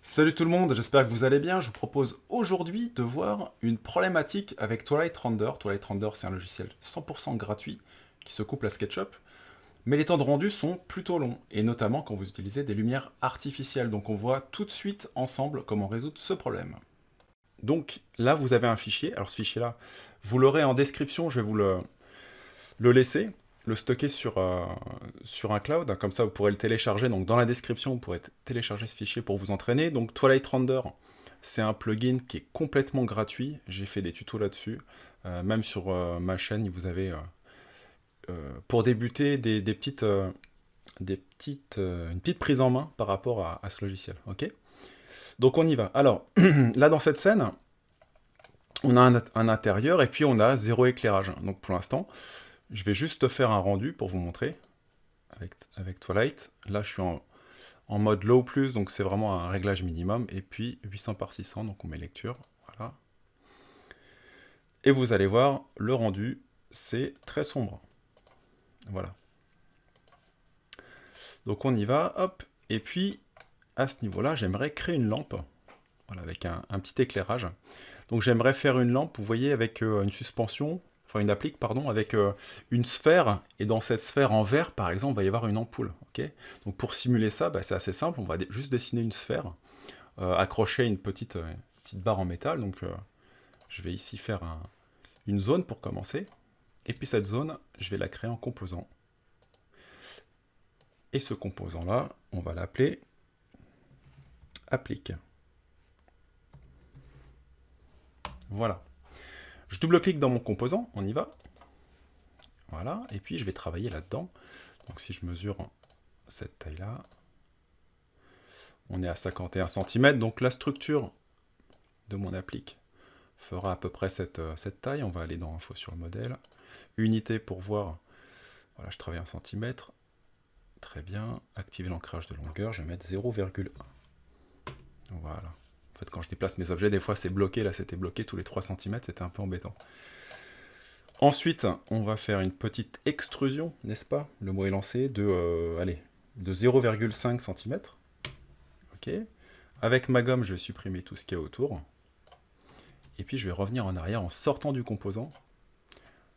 Salut tout le monde, j'espère que vous allez bien. Je vous propose aujourd'hui de voir une problématique avec Twilight Render. Twilight Render, c'est un logiciel 100% gratuit qui se couple à SketchUp, mais les temps de rendu sont plutôt longs, et notamment quand vous utilisez des lumières artificielles. Donc on voit tout de suite ensemble comment résoudre ce problème. Donc là, vous avez un fichier. Alors ce fichier-là, vous l'aurez en description, je vais vous le laisser, le stocker sur un cloud, comme ça vous pourrez le télécharger. Donc dans la description, vous pourrez télécharger ce fichier pour vous entraîner. Donc Twilight Render, c'est un plugin qui est complètement gratuit. J'ai fait des tutos là-dessus. Même sur ma chaîne, vous avez, pour débuter, une petite prise en main par rapport à ce logiciel. Ok. Donc on y va. Alors, là dans cette scène, on a un intérieur et puis on a zéro éclairage. Donc pour l'instant, je vais juste faire un rendu pour vous montrer avec Twilight. Là, je suis en mode low plus, donc c'est vraiment un réglage minimum. Et puis 800 par 600, donc on met lecture. Voilà. Et vous allez voir, le rendu, c'est très sombre. Voilà. Donc on y va, hop. Et puis, à ce niveau-là, j'aimerais créer une lampe. Voilà, avec un petit éclairage. Donc j'aimerais faire une lampe, vous voyez, avec une suspension, enfin une applique, pardon, avec une sphère, et dans cette sphère en verre, par exemple, il va y avoir une ampoule. Okay. Donc pour simuler ça, bah, c'est assez simple, on va juste dessiner une sphère, accrocher une petite barre en métal. Donc je vais ici faire une zone pour commencer, et puis cette zone, je vais la créer en composant. Et ce composant-là, on va l'appeler applique. Voilà. Je double-clique dans mon composant, on y va. Voilà, et puis je vais travailler là-dedans. Donc si je mesure cette taille-là, on est à 51 cm. Donc la structure de mon applique fera à peu près cette taille. On va aller dans Info sur le modèle. Unité pour voir. Voilà, je travaille en centimètres. Très bien. Activer l'ancrage de longueur, je vais mettre 0,1. Voilà. En fait, quand je déplace mes objets, des fois c'est bloqué. Là, c'était bloqué tous les 3 cm. C'était un peu embêtant. Ensuite, on va faire une petite extrusion, n'est-ce pas? Le mot est lancé, de 0,5 cm. Ok. Avec ma gomme, je vais supprimer tout ce qu'il y a autour. Et puis je vais revenir en arrière en sortant du composant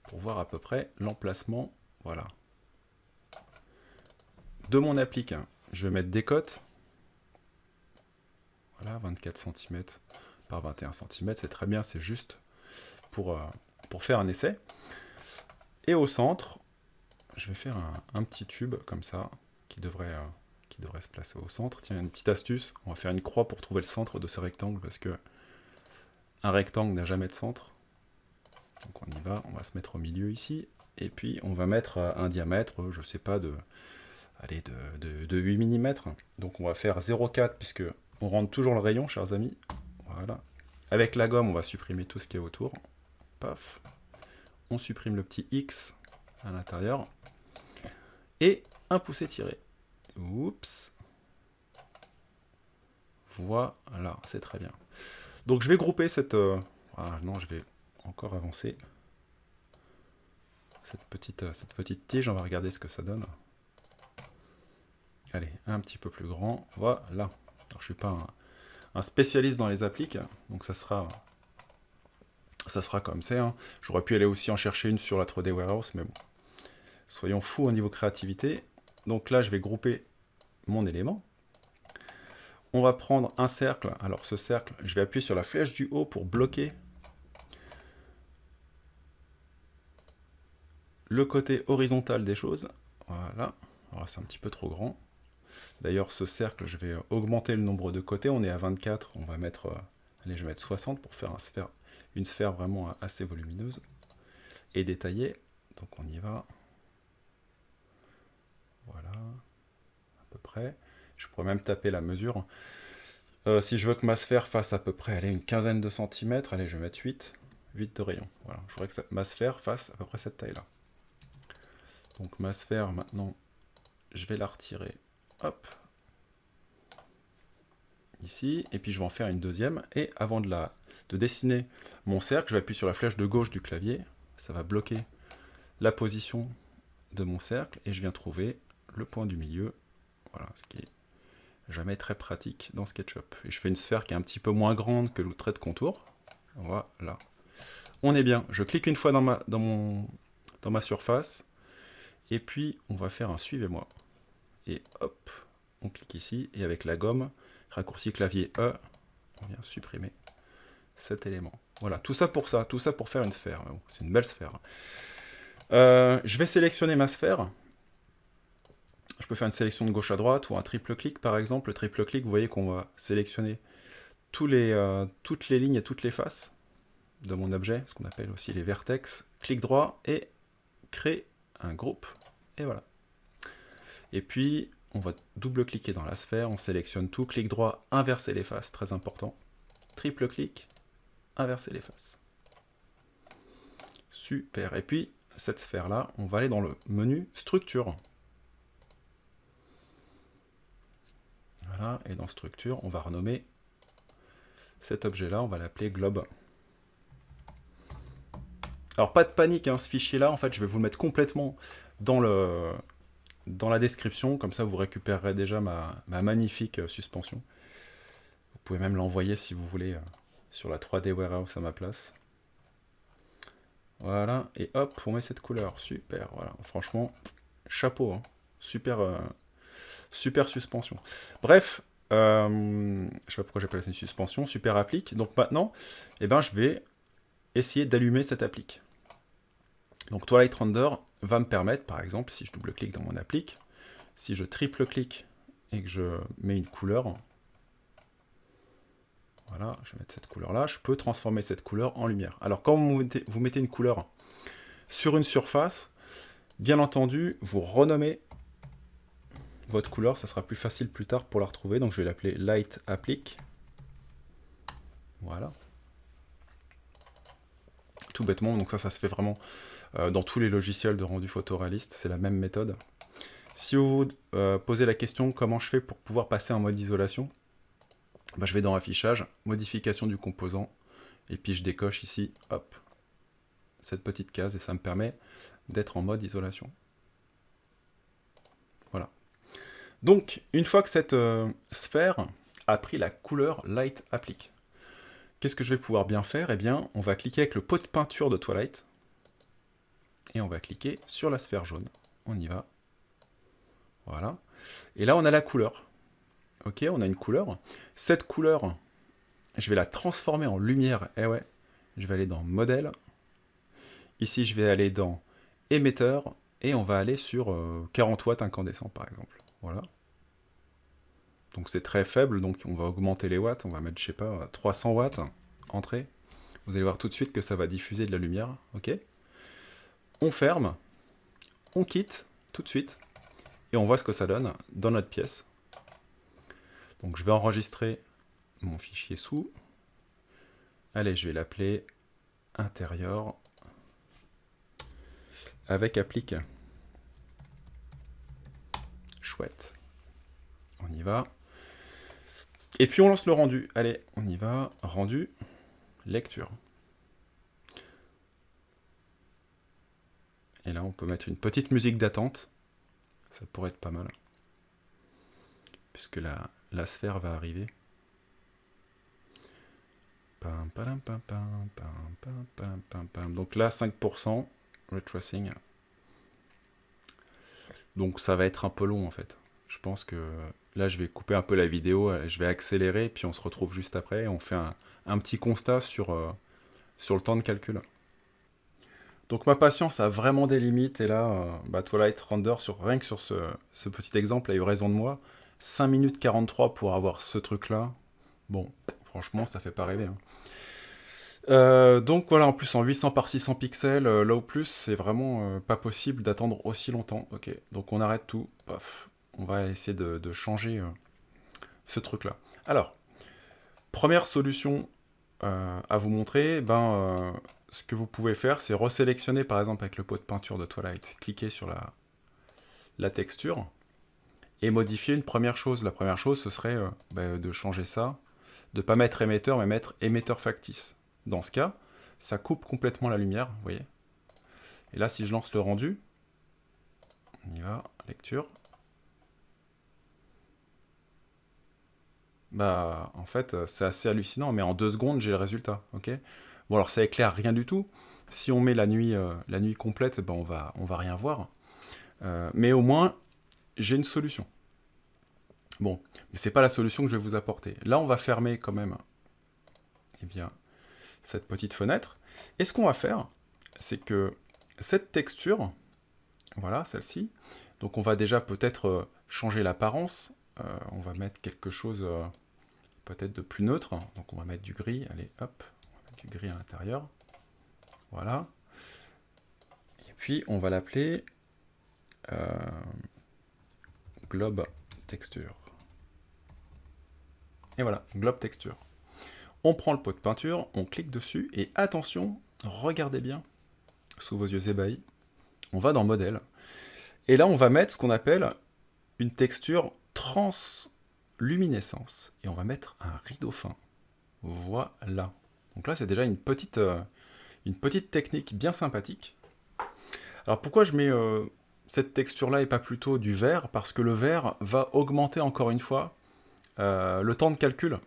pour voir à peu près l'emplacement. Voilà. De mon applique, je vais mettre des cotes. Voilà, 24 cm par 21 cm, c'est très bien, c'est juste pour faire un essai. Et au centre, je vais faire un petit tube comme ça, qui devrait se placer au centre. Tiens, une petite astuce, on va faire une croix pour trouver le centre de ce rectangle, parce que un rectangle n'a jamais de centre. Donc on y va, on va se mettre au milieu ici, et puis on va mettre un diamètre, je sais pas, de 8 mm. Donc on va faire 0,4, puisque on rentre toujours le rayon, chers amis. Voilà. Avec la gomme, on va supprimer tout ce qui est autour. Paf. On supprime le petit X à l'intérieur. Et un pouce étiré. Oups. Voilà, c'est très bien. Donc je vais grouper cette... Ah non, je vais encore avancer. Cette petite tige, on va regarder ce que ça donne. Allez, un petit peu plus grand. Voilà. Alors, je ne suis pas un spécialiste dans les appliques, donc ça sera comme c'est. Hein. J'aurais pu aller aussi en chercher une sur la 3D Warehouse, mais bon. Soyons fous au niveau créativité. Donc là, je vais grouper mon élément. On va prendre un cercle. Alors ce cercle, je vais appuyer sur la flèche du haut pour bloquer le côté horizontal des choses. Voilà. Alors c'est un petit peu trop grand. D'ailleurs, ce cercle, je vais augmenter le nombre de côtés. On est à 24. On va mettre... allez, je vais mettre 60 pour faire une sphère vraiment assez volumineuse et détaillée. Donc on y va. Voilà. À peu près. Je pourrais même taper la mesure. Si je veux que ma sphère fasse à peu près allez, une quinzaine de centimètres, allez, je vais mettre 8 de rayon. Voilà. Je voudrais que ma sphère fasse à peu près cette taille-là. Donc ma sphère, maintenant, je vais la retirer. Hop. Ici. Et puis je vais en faire une deuxième. Et avant de dessiner mon cercle, je vais appuyer sur la flèche de gauche du clavier. Ça va bloquer la position de mon cercle. Et je viens trouver le point du milieu. Voilà, ce qui est Jamais très pratique dans SketchUp. Et je fais une sphère qui est un petit peu moins grande que le trait de contour. Voilà. On est bien. Je clique une fois dans ma surface. Et puis, on va faire un suivez-moi. Et hop, on clique ici. Et avec la gomme, raccourci clavier E, on vient supprimer cet élément. Voilà, tout ça pour ça. Tout ça pour faire une sphère. C'est une belle sphère. Je vais sélectionner ma sphère. Je peux faire une sélection de gauche à droite ou un triple clic par exemple. Le triple clic, vous voyez qu'on va sélectionner toutes les lignes et toutes les faces de mon objet, ce qu'on appelle aussi les vertex. Clic droit et créer un groupe. Et voilà. Et puis, on va double-cliquer dans la sphère, on sélectionne tout, clic droit, inverser les faces, très important. Triple clic, inverser les faces. Super. Et puis, cette sphère-là, on va aller dans le menu structure. Voilà, et dans structure, on va renommer cet objet-là, on va l'appeler globe. Alors pas de panique, hein, ce fichier-là, en fait, je vais vous le mettre complètement dans la description, comme ça vous récupérerez déjà ma magnifique suspension. Vous pouvez même l'envoyer si vous voulez sur la 3D Warehouse à ma place. Voilà, et hop, on met cette couleur, super, voilà, franchement, chapeau, hein. Super suspension. Bref, je sais pas pourquoi j'appelle ça une suspension, super applique. Donc maintenant, eh ben, je vais essayer d'allumer cette applique. Donc Twilight Render va me permettre, par exemple, si je double-clique dans mon applique, si je triple-clique et que je mets une couleur, voilà, je vais mettre cette couleur-là, je peux transformer cette couleur en lumière. Alors quand vous mettez une couleur sur une surface, bien entendu, vous renommez votre couleur, ça sera plus facile plus tard pour la retrouver, donc je vais l'appeler Light Applique. Voilà. Tout bêtement, donc ça se fait vraiment dans tous les logiciels de rendu photoréaliste, c'est la même méthode. Si vous vous posez la question comment je fais pour pouvoir passer en mode isolation, bah, je vais dans affichage, modification du composant, et puis je décoche ici, hop, cette petite case, et ça me permet d'être en mode isolation. Voilà. Donc, une fois que cette sphère a pris la couleur Light Applique, qu'est-ce que je vais pouvoir bien faire? Eh bien, on va cliquer avec le pot de peinture de Twilight, et on va cliquer sur la sphère jaune. On y va. Voilà. Et là, on a la couleur. Ok, on a une couleur. Cette couleur, je vais la transformer en lumière. Eh ouais, je vais aller dans Modèle. Ici, je vais aller dans Émetteur. Et on va aller sur 40 watts incandescent, par exemple. Voilà. Donc c'est très faible, donc on va augmenter les watts. On va mettre, je sais pas, 300 watts. Entrée. Vous allez voir tout de suite que ça va diffuser de la lumière. Ok. On ferme. On quitte tout de suite. Et on voit ce que ça donne dans notre pièce. Donc je vais enregistrer mon fichier sous. Allez, je vais l'appeler intérieur avec applique. Chouette. On y va. Et puis on lance le rendu. Allez, on y va. Rendu. Lecture. Et là, on peut mettre une petite musique d'attente. Ça pourrait être pas mal. Puisque la sphère va arriver. Donc là, 5%, retracing. Donc ça va être un peu long en fait. Je pense que là, je vais couper un peu la vidéo, je vais accélérer, puis on se retrouve juste après. Et on fait un petit constat sur le temps de calcul. Donc ma patience a vraiment des limites, et là, Twilight Render, rien que sur ce petit exemple, a eu raison de moi. 5 minutes 43 pour avoir ce truc-là. Bon, franchement, ça fait pas rêver. Hein. Donc voilà, en plus en 800 par 600 pixels, là au plus, c'est vraiment pas possible d'attendre aussi longtemps. Ok, donc on arrête tout. Paf. On va essayer de changer ce truc-là. Alors, première solution à vous montrer, ce que vous pouvez faire, c'est resélectionner par exemple avec le pot de peinture de Twilight, cliquer sur la texture et modifier une première chose. La première chose, ce serait de changer ça, de ne pas mettre émetteur, mais mettre émetteur factice. Dans ce cas, ça coupe complètement la lumière, vous voyez. Et là, si je lance le rendu, on y va, lecture. bah, en fait, c'est assez hallucinant, mais en 2 secondes, j'ai le résultat, ok? Bon, alors ça éclaire rien du tout. Si on met la nuit complète, ben on va rien voir. Mais au moins, j'ai une solution. Bon, mais c'est pas la solution que je vais vous apporter. Là, on va fermer quand même, eh bien, cette petite fenêtre. Et ce qu'on va faire, c'est que cette texture, voilà, celle-ci, donc on va déjà peut-être changer l'apparence. On va mettre quelque chose peut-être de plus neutre. Donc on va mettre du gris. Allez, hop, on va mettre du gris à l'intérieur. Voilà. Et puis on va l'appeler Globe Texture. Et voilà, Globe Texture. On prend le pot de peinture, on clique dessus, et attention, regardez bien, sous vos yeux ébahis, on va dans Modèle. Et là, on va mettre ce qu'on appelle une texture transluminescence. Et on va mettre un rideau fin. Voilà. Donc là, c'est déjà une petite technique bien sympathique. Alors pourquoi je mets cette texture-là et pas plutôt du vert? Parce que le vert va augmenter encore une fois le temps de calcul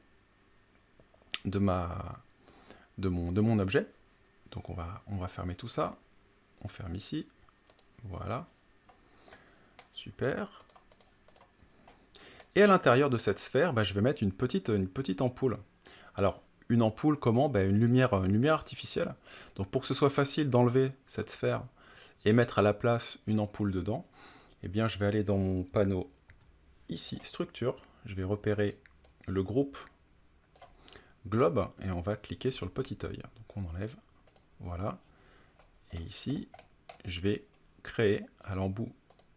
de mon objet. Donc on va fermer tout ça. On ferme ici. Voilà. Super. Et à l'intérieur de cette sphère, bah, je vais mettre une petite ampoule. Alors, une ampoule, comment? Bah, une lumière artificielle. Donc pour que ce soit facile d'enlever cette sphère et mettre à la place une ampoule dedans, eh bien je vais aller dans mon panneau, ici, structure. Je vais repérer le groupe globe et on va cliquer sur le petit œil. Donc on enlève, voilà. Et ici, je vais créer à l'embout,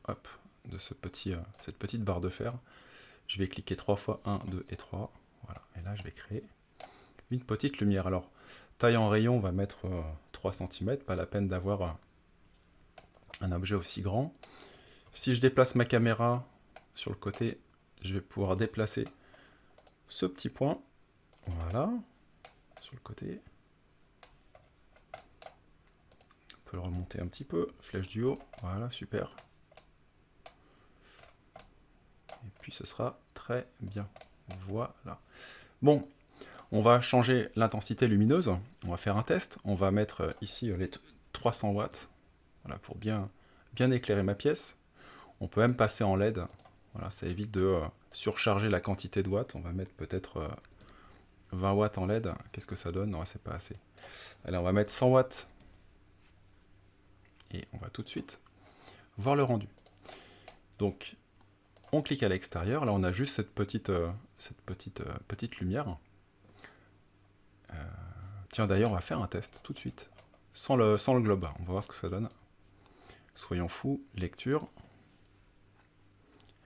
hop, de cette petite barre de fer, je vais cliquer 3 fois 1, 2 et 3. Voilà. Et là, je vais créer une petite lumière. Alors, taille en rayon, on va mettre 3 cm, pas la peine d'avoir un objet aussi grand. Si je déplace ma caméra sur le côté, je vais pouvoir déplacer ce petit point. Voilà, sur le côté. On peut le remonter un petit peu, flèche du haut, voilà, super. Et puis ce sera très bien. Voilà. Bon, on va changer l'intensité lumineuse. On va faire un test. On va mettre ici les 300 watts, voilà, pour bien éclairer ma pièce. On peut même passer en LED. Voilà, ça évite de surcharger la quantité de watts. On va mettre peut-être 20 watts en LED. Qu'est-ce que ça donne? Non, c'est pas assez. Allez, on va mettre 100 watts. Et on va tout de suite voir le rendu. Donc, on clique à l'extérieur. Là, on a juste cette petite lumière. Tiens, d'ailleurs, on va faire un test tout de suite. Sans le globe. On va voir ce que ça donne. Soyons fous. Lecture.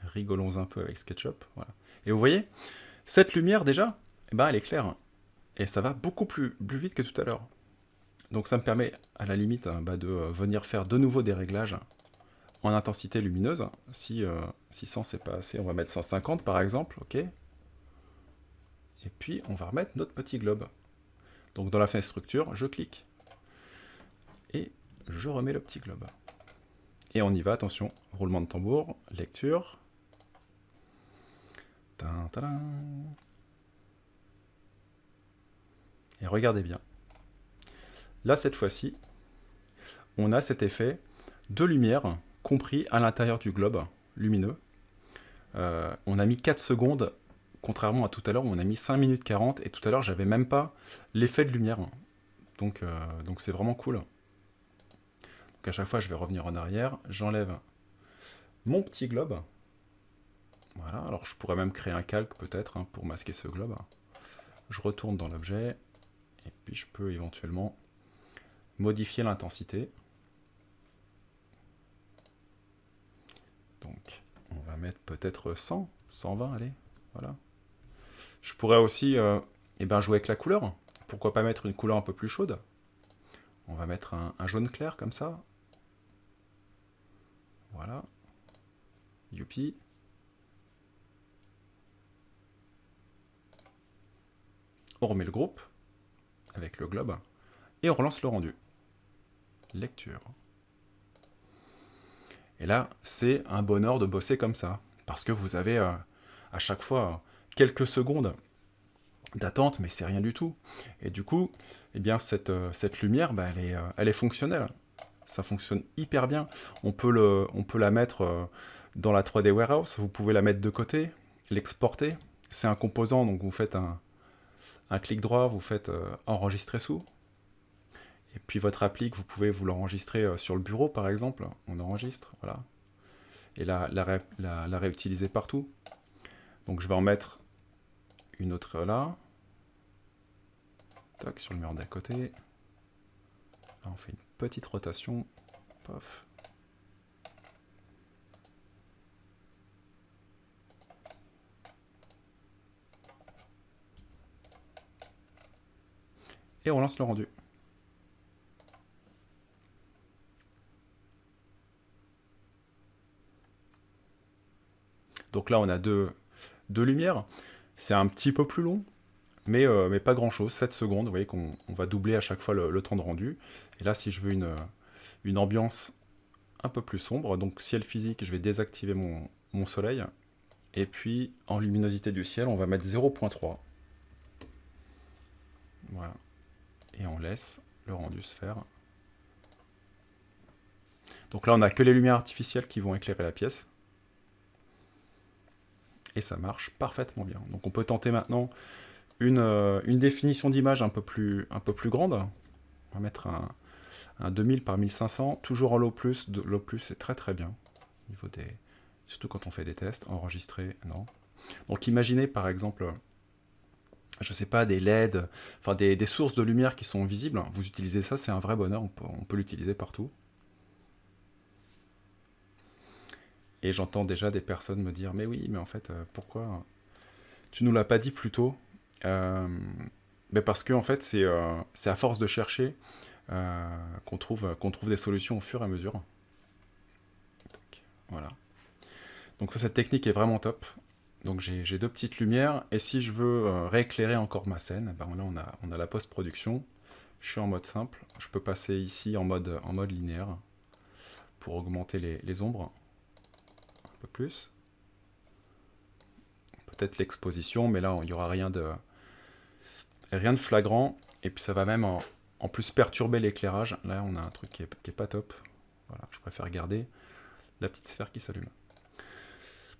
Rigolons un peu avec SketchUp. Voilà. Et vous voyez, cette lumière, déjà, eh ben, elle est claire. Et ça va beaucoup plus vite que tout à l'heure. Donc ça me permet, à la limite, de venir faire de nouveau des réglages en intensité lumineuse. Si 100 c'est pas assez, on va mettre 150 par exemple, ok. Et puis on va remettre notre petit globe. Donc dans la fenêtre structure, je clique. Et je remets le petit globe. Et on y va, attention, roulement de tambour, lecture. Tadam. Et regardez bien. Là, cette fois-ci, on a cet effet de lumière compris à l'intérieur du globe lumineux. On a mis 4 secondes, contrairement à tout à l'heure où on a mis 5 minutes 40, et tout à l'heure, j'avais même pas l'effet de lumière. Donc c'est vraiment cool. Donc à chaque fois, je vais revenir en arrière, j'enlève mon petit globe. Voilà, alors je pourrais même créer un calque peut-être pour masquer ce globe. Je retourne dans l'objet, et puis je peux éventuellement modifier l'intensité. Donc, on va mettre peut-être 100, 120, allez, voilà. Je pourrais aussi jouer avec la couleur. Pourquoi pas mettre une couleur un peu plus chaude? On va mettre un jaune clair comme ça. Voilà. Youpi. On remet le groupe avec le globe et on relance le rendu. Lecture. Et là, c'est un bonheur de bosser comme ça, parce que vous avez à chaque fois quelques secondes d'attente, mais c'est rien du tout. Et du coup, eh bien, cette lumière, bah, elle est fonctionnelle. Ça fonctionne hyper bien. On peut la mettre dans la 3D Warehouse, vous pouvez la mettre de côté, l'exporter. C'est un composant, donc vous faites un clic droit, vous faites enregistrer sous. Et puis votre applique, vous pouvez vous l'enregistrer sur le bureau, par exemple. On enregistre, voilà. Et la réutiliser partout. Donc je vais en mettre une autre là. Tac, sur le mur d'à côté. Là, on fait une petite rotation. Pof. Et on lance le rendu. Donc là, on a deux lumières. C'est un petit peu plus long, mais pas grand-chose. 7 secondes, vous voyez qu'on va doubler à chaque fois le temps de rendu. Et là, si je veux une ambiance un peu plus sombre, donc ciel physique, je vais désactiver mon soleil. Et puis, en luminosité du ciel, on va mettre 0.3. Voilà. Et on laisse le rendu se faire. Donc là, on n'a que les lumières artificielles qui vont éclairer la pièce. Et ça marche parfaitement bien. Donc on peut tenter maintenant une définition d'image un peu plus grande. On va mettre un 2000 par 1500, toujours en low plus. Low plus, c'est très très bien. Au niveau surtout quand on fait des tests, enregistrer, non. Donc imaginez par exemple, je sais pas, des LED, enfin des sources de lumière qui sont visibles. Vous utilisez ça, c'est un vrai bonheur, on peut l'utiliser partout. Et j'entends déjà des personnes me dire, mais oui, mais en fait, pourquoi tu nous l'as pas dit plus tôt? Mais parce que en fait, c'est à force de chercher qu'on trouve des solutions au fur et à mesure. Donc, voilà. Donc ça, cette technique est vraiment top. Donc j'ai deux petites lumières, et si je veux rééclairer encore ma scène, ben là on a la post-production. Je suis en mode simple. Je peux passer ici en mode linéaire pour augmenter les ombres un peu plus. Peut-être l'exposition, mais là il n'y aura rien de flagrant. Et puis ça va même en plus perturber l'éclairage. Là on a un truc qui est pas top. Voilà, je préfère garder la petite sphère qui s'allume.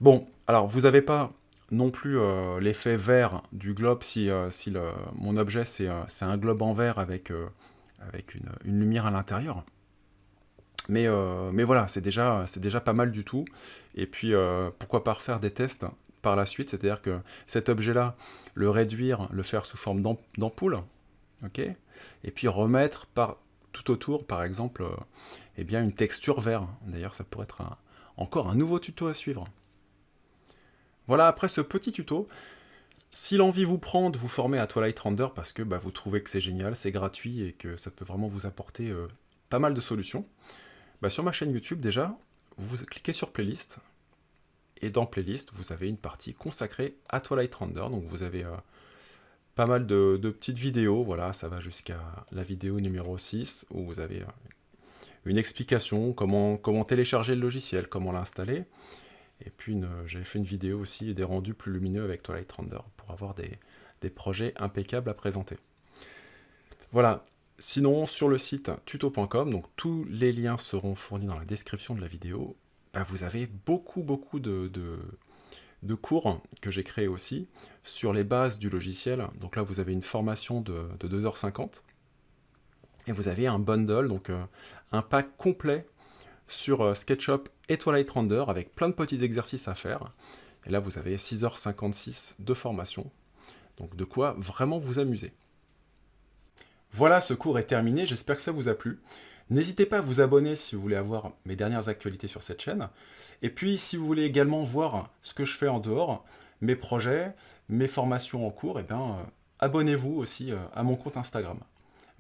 Bon, alors vous n'avez pas non plus l'effet vert du globe si mon objet c'est un globe en verre avec une lumière à l'intérieur. Mais voilà, c'est déjà pas mal du tout. Et puis pourquoi pas refaire des tests par la suite, c'est-à-dire que cet objet-là, le réduire, le faire sous forme d'ampoule, ok, et puis remettre tout autour, par exemple, eh bien une texture vert. D'ailleurs, ça pourrait être encore un nouveau tuto à suivre. Voilà, après ce petit tuto, si l'envie vous prend de vous former à Twilight Render parce que vous trouvez que c'est génial, c'est gratuit et que ça peut vraiment vous apporter pas mal de solutions, sur ma chaîne YouTube déjà, vous cliquez sur Playlist, et dans Playlist, vous avez une partie consacrée à Twilight Render, donc vous avez pas mal de petites vidéos, voilà, ça va jusqu'à la vidéo numéro 6, où vous avez une explication, comment télécharger le logiciel, comment l'installer. Et puis j'avais fait une vidéo aussi des rendus plus lumineux avec Twilight Render pour avoir des projets impeccables à présenter. Voilà, sinon sur le site tuto.com, donc tous les liens seront fournis dans la description de la vidéo, vous avez beaucoup de cours que j'ai créés aussi sur les bases du logiciel. Donc là vous avez une formation de 2h50 et vous avez un bundle, donc un pack complet sur SketchUp et Twilight Render avec plein de petits exercices à faire. Et là, vous avez 6h56 de formation. Donc de quoi vraiment vous amuser. Voilà, ce cours est terminé. J'espère que ça vous a plu. N'hésitez pas à vous abonner si vous voulez avoir mes dernières actualités sur cette chaîne. Et puis, si vous voulez également voir ce que je fais en dehors, mes projets, mes formations en cours, abonnez-vous aussi à mon compte Instagram.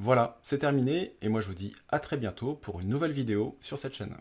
Voilà, c'est terminé, et moi je vous dis à très bientôt pour une nouvelle vidéo sur cette chaîne.